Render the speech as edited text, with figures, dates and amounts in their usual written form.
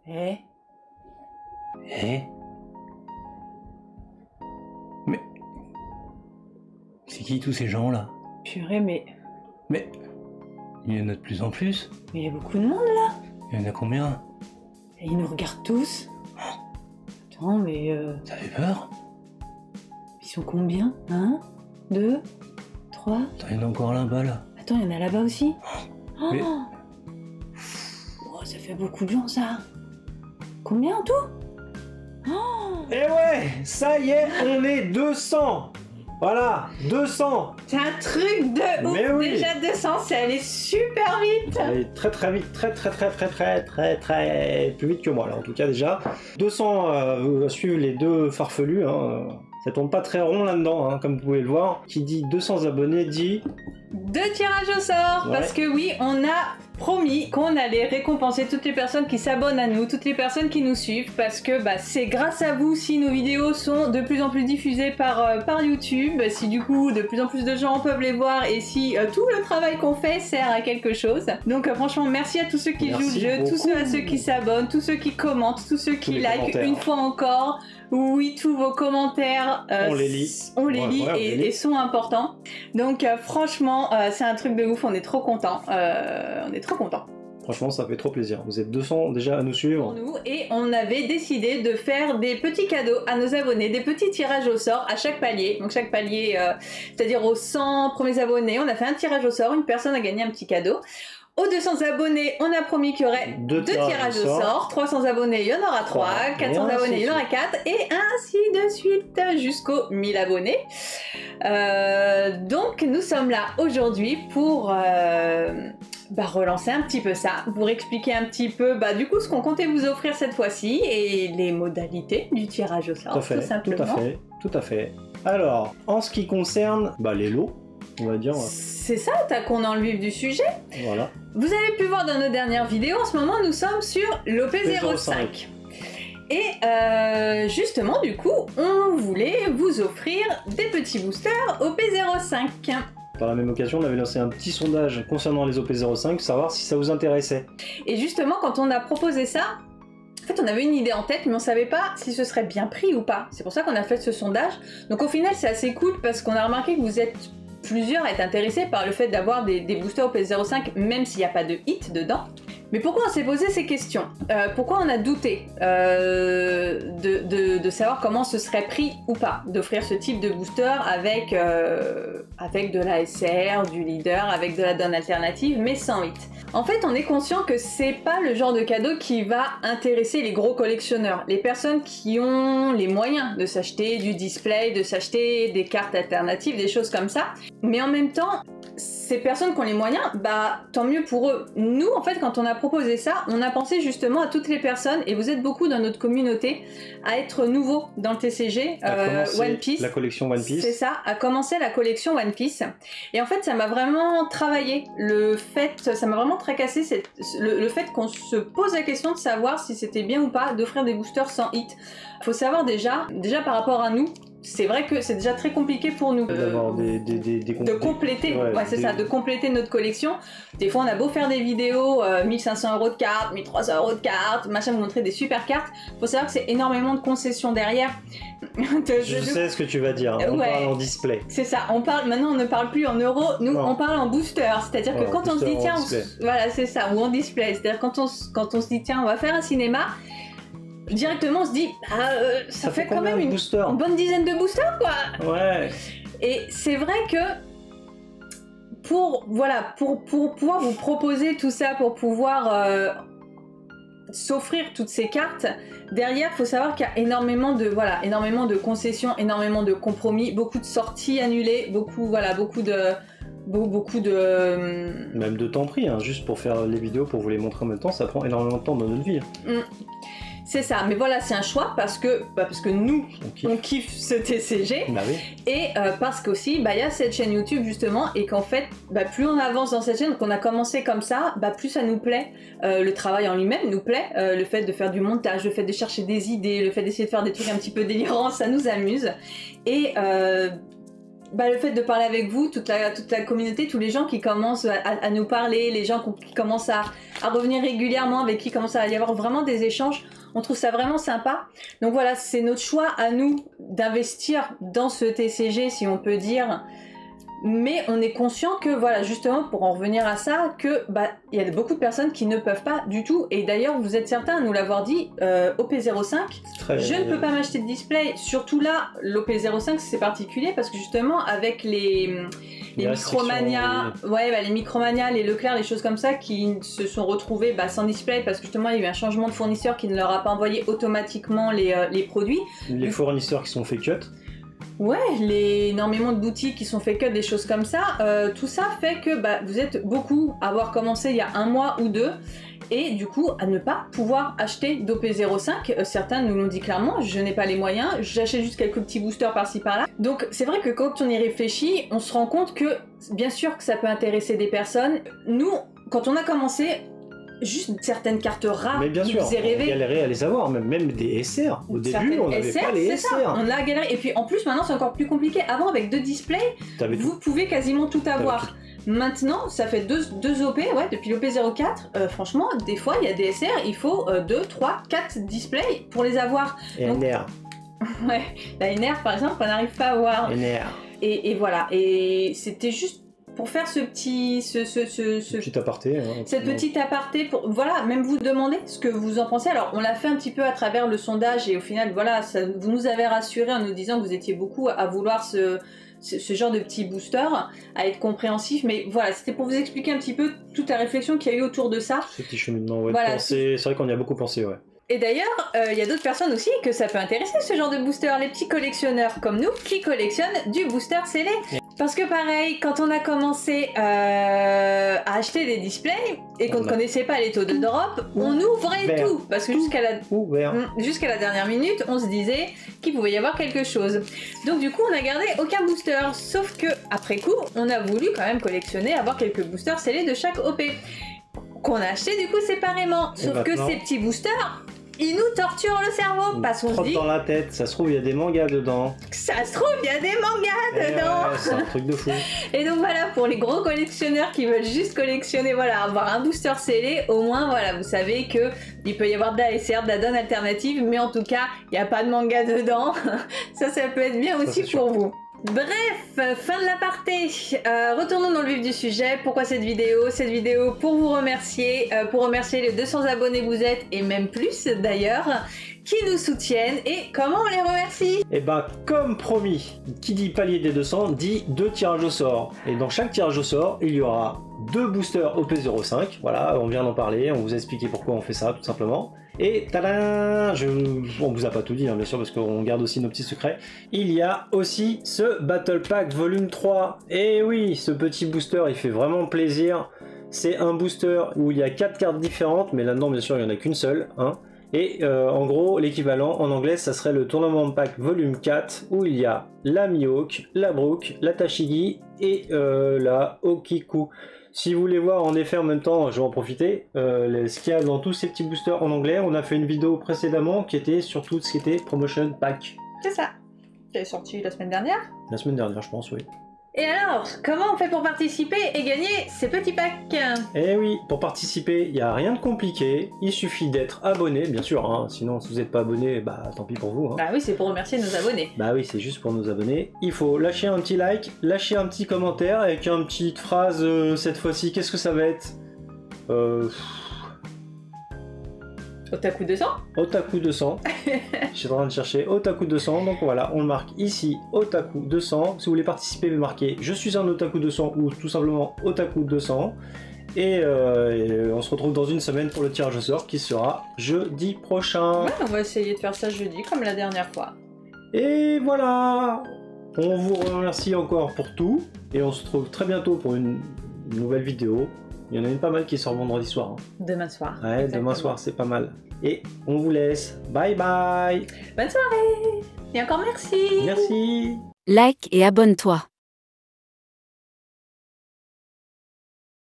Eh? Eh? Mais... c'est qui tous ces gens-là? Purée, mais Il y en a de plus en plus. il y a beaucoup de monde là. Il y en a combien? Et ils nous regardent tous. Attends, mais Ça fait peur? ils sont combien? 1, 2, 3. Attends, il y en a encore là-bas, là. Attends, il y en a là-bas aussi. Oh, Mais- Oh, ça fait beaucoup de gens ça. Combien en tout? Oh, Et ouais, ça y est, on est 200. Voilà, 200. c'est un truc de ouf. Mais oui. Déjà 200, c'est allé super vite. Allez, très vite, très plus vite que moi là en tout cas déjà. 200 à suivre les deux farfelus, hein. Ça tourne pas très rond là-dedans, hein, comme vous pouvez le voir. Qui dit 200 abonnés dit... 2 tirages au sort, Ouais. parce que oui, on a promis qu'on allait récompenser toutes les personnes qui s'abonnent à nous, toutes les personnes qui nous suivent, parce que bah, c'est grâce à vous si nos vidéos sont de plus en plus diffusées par YouTube, si du coup de plus en plus de gens peuvent les voir et si tout le travail qu'on fait sert à quelque chose. Donc franchement, merci à tous ceux qui Merci jouent le jeu, tous beaucoup. ceux à ceux qui s'abonnent, tous ceux qui commentent, tous ceux qui les likent commentaires. une fois encore. Oui, tous vos commentaires, On les lit. on les Ouais, lit ouais, on les lit. et sont importants. Donc franchement, c'est un truc de ouf, on est trop contents. On est trop contents Franchement, ça fait trop plaisir. Vous êtes 200 déjà à nous pour suivre. nous et on avait décidé de faire des petits cadeaux à nos abonnés, des petits tirages au sort à chaque palier. Donc chaque palier, c'est-à-dire aux 100 premiers abonnés, on a fait un tirage au sort, une personne a gagné un petit cadeau. Aux 200 abonnés, on a promis qu'il y aurait Deux 2 tirages au sort. 300 abonnés, il y en aura 3. 400 Et ainsi abonnés, il y en aura 4. Et ainsi de suite jusqu'aux 1000 abonnés. Donc nous sommes là aujourd'hui pour relancer un petit peu ça, pour expliquer un petit peu du coup ce qu'on comptait vous offrir cette fois-ci et les modalités du tirage au sort, Tout à fait, tout simplement. tout à fait. Alors, en ce qui concerne les lots, on va dire, C'est ça, attaquons dans le vif du sujet. voilà. Vous avez pu voir dans nos dernières vidéos, en ce moment nous sommes sur l'OP05. Et justement du coup, on voulait vous offrir des petits boosters OP05. Par la même occasion, on avait lancé un petit sondage concernant les OP05, savoir si ça vous intéressait. Et justement, quand on a proposé ça, en fait, on avait une idée en tête, mais on savait pas si ce serait bien pris ou pas. C'est pour ça qu'on a fait ce sondage. Donc au final, c'est assez cool parce qu'on a remarqué que vous êtes plusieurs à être intéressés par le fait d'avoir des boosters OP05, même s'il n'y a pas de hit dedans. Mais pourquoi on s'est posé ces questions? Pourquoi on a douté de savoir comment ce serait pris ou pas d'offrir ce type de booster avec de la SR, du leader, avec de la donne alternative, mais sans hit? En fait, on est conscient que c'est pas le genre de cadeau qui va intéresser les gros collectionneurs, les personnes qui ont les moyens de s'acheter du display, de s'acheter des cartes alternatives, des choses comme ça. Mais en même temps, ces personnes qui ont les moyens, tant mieux pour eux. Nous, en fait, quand on a proposé ça, on a pensé justement à toutes les personnes, et vous êtes beaucoup dans notre communauté, à être nouveaux dans le TCG, One Piece. La collection One Piece. C'est ça, à commencer la collection One Piece. Et en fait, ça m'a vraiment travaillé. Ça m'a vraiment tracassé le fait qu'on se pose la question de savoir si c'était bien ou pas d'offrir des boosters sans hit. Faut savoir déjà par rapport à nous, c'est vrai que c'est déjà très compliqué pour nous d'avoir de compléter, ouais, c'est ça, de compléter notre collection. Des fois, on a beau faire des vidéos, 1500 € de cartes, 1300 € de cartes, machin, vous montrer des super cartes. Faut savoir que c'est énormément de concessions derrière. Je sais ce que tu vas dire, on Ouais. parle en display. C'est ça, maintenant on ne parle plus en euros, nous Non. on parle en booster, c'est-à-dire que Ouais, quand on se dit booster tiens, en display. voilà c'est ça, ou en display, c'est-à-dire quand on se dit tiens on va faire un cinéma, directement on se dit ça fait quand même une bonne dizaine de boosters quoi. Ouais. Et c'est vrai que pour pouvoir vous proposer tout ça, pour pouvoir s'offrir toutes ces cartes, derrière faut savoir qu'il y a énormément de concessions, énormément de compromis, beaucoup de sorties annulées, beaucoup de Même de temps pris, hein, juste pour faire les vidéos, pour vous les montrer en même temps, ça prend énormément de temps dans notre vie. C'est ça, mais voilà, c'est un choix parce que nous, on kiffe ce TCG, Bah oui. et parce qu'aussi, il y a cette chaîne YouTube justement, et qu'en fait, plus on avance dans cette chaîne, qu'on a commencé comme ça, plus ça nous plaît, le travail en lui-même nous plaît, le fait de faire du montage, le fait de chercher des idées, le fait d'essayer de faire des trucs un petit peu délirants, ça nous amuse, et bah, le fait de parler avec vous, toute la communauté, tous les gens qui commencent à nous parler, les gens qui commencent à revenir régulièrement, avec qui commence à y avoir vraiment des échanges, on trouve ça vraiment sympa. Donc voilà, c'est notre choix à nous d'investir dans ce TCG, si on peut dire. Mais on est conscient que, voilà, justement, pour en revenir à ça, que bah, y a beaucoup de personnes qui ne peuvent pas du tout. Et d'ailleurs, vous êtes certains à nous l'avoir dit, OP05, je ne peux pas m'acheter de display. Surtout là, l'OP05, c'est particulier parce que justement, avec les Micromania, ouais, bah, les Micromania, les Leclerc, les choses comme ça, qui se sont retrouvés bah, sans display parce que justement, il y a eu un changement de fournisseur qui ne leur a pas envoyé automatiquement les produits. Les fournisseurs qui sont fait cut. Ouais, énormément de boutiques qui sont fait cut, des choses comme ça, tout ça fait que bah, vous êtes beaucoup à avoir commencé il y a 1 mois ou 2 et du coup à ne pas pouvoir acheter d'OP05. Certains nous l'ont dit clairement, je n'ai pas les moyens, j'achète juste quelques petits boosters par-ci par-là. Donc c'est vrai que quand on y réfléchit, on se rend compte que bien sûr que ça peut intéresser des personnes. Nous, quand on a commencé, juste certaines cartes rares mais bien qui sûr, faisaient rêver. on galérait à les avoir, même des SR. Au début, on n'avait pas les SR. Ça, on a galéré. Et puis en plus, maintenant, c'est encore plus compliqué. Avant, avec 2 displays, vous pouvez quasiment tout avoir. Maintenant, ça fait 2 OP, ouais, depuis l'OP 04. Franchement, des fois, il y a des SR, il faut 2, 3, 4 displays pour les avoir. Et donc, NR. Ouais, la NR, par exemple, on n'arrive pas à avoir. NR. Et voilà. Et c'était juste pour faire ce petit aparté, hein, cette petite aparté pour voilà, même vous demander ce que vous en pensez. Alors on l'a fait un petit peu à travers le sondage et au final voilà, vous nous avez rassuré en nous disant que vous étiez beaucoup à vouloir ce genre de petit booster, à être compréhensif, mais voilà, c'était pour vous expliquer un petit peu toute la réflexion qu'il y a eu autour de ça. Ce petit cheminement, ouais, voilà, c'est vrai qu'on y a beaucoup pensé, ouais. Et d'ailleurs, il y a d'autres personnes aussi que ça peut intéresser ce genre de booster, les petits collectionneurs comme nous qui collectionnent du booster scellé. Parce que pareil, quand on a commencé à acheter des displays et qu'on ne connaissait pas les taux de drop, on ouvrait tout. Parce que jusqu'à la dernière minute, on se disait qu'il pouvait y avoir quelque chose. Donc du coup, on n'a gardé aucun booster. Sauf que après coup, on a voulu quand même collectionner, avoir quelques boosters scellés de chaque OP. Qu'on a acheté du coup séparément. Sauf que ces petits boosters, ils nous torturent le cerveau parce qu'on se dit dans la tête, ça se trouve il y a des mangas dedans. Ça se trouve il y a des mangas dedans. Ouais, c'est un truc de fou. Et donc voilà, pour les gros collectionneurs qui veulent juste collectionner, voilà, avoir un booster scellé, au moins voilà, vous savez que il peut y avoir de la SR, de la donne alternative, mais en tout cas, il n'y a pas de manga dedans. ça peut être bien aussi pour vous. Bref, fin de l'aparté. Retournons dans le vif du sujet. Pourquoi cette vidéo? Cette vidéo pour vous remercier, pour remercier les 200 abonnés que vous êtes, et même plus d'ailleurs, qui nous soutiennent. Et comment on les remercie? Et ben comme promis, qui dit palier des 200 dit 2 tirages au sort. Et dans chaque tirage au sort, il y aura 2 boosters OP05. Voilà, on vient d'en parler, on vous a expliqué pourquoi on fait ça tout simplement. Et tadam, on vous a pas tout dit hein, bien sûr parce qu'on garde aussi nos petits secrets. Il y a aussi ce Battle Pack volume 3. Et oui, ce petit booster il fait vraiment plaisir. C'est un booster où il y a 4 cartes différentes, mais là-dedans bien sûr il n'y en a qu'une seule. Hein. Et en gros l'équivalent en anglais ça serait le Tournament Pack volume 4 où il y a la Mihawk, la Brook, la Tashigi et la Okiku. Si vous voulez voir en effet en même temps, je vais en profiter, ce qu'il y a dans tous ces petits boosters en anglais, on a fait une vidéo précédemment qui était sur tout ce qui était Promotion Pack. C'est ça, qui est sorti la semaine dernière. La semaine dernière je pense, oui. Et alors, comment on fait pour participer et gagner ces petits packs? Eh oui, pour participer, il n'y a rien de compliqué, il suffit d'être abonné, bien sûr, hein, sinon si vous n'êtes pas abonné, bah tant pis pour vous. Hein. Bah oui, c'est pour remercier nos abonnés. Bah oui, c'est juste pour nos abonnés. Il faut lâcher un petit like, lâcher un petit commentaire avec une petite phrase cette fois-ci, qu'est-ce que ça va être Otaku 200. Otaku 200. Je suis en train de chercher Otaku 200. Donc voilà, on le marque ici Otaku 200. Si vous voulez participer, vous marquez je suis un Otaku 200 ou tout simplement Otaku 200. Et on se retrouve dans une semaine pour le tirage au sort qui sera jeudi prochain. Ouais, on va essayer de faire ça jeudi comme la dernière fois. Et voilà. On vous remercie encore pour tout. Et on se retrouve très bientôt pour une nouvelle vidéo. Il y en a une pas mal qui sort vendredi soir. Hein. Demain soir. Ouais, exactement. Demain soir, c'est pas mal. Et on vous laisse. Bye bye. Bonne soirée. Et encore merci. Merci. Like et abonne-toi.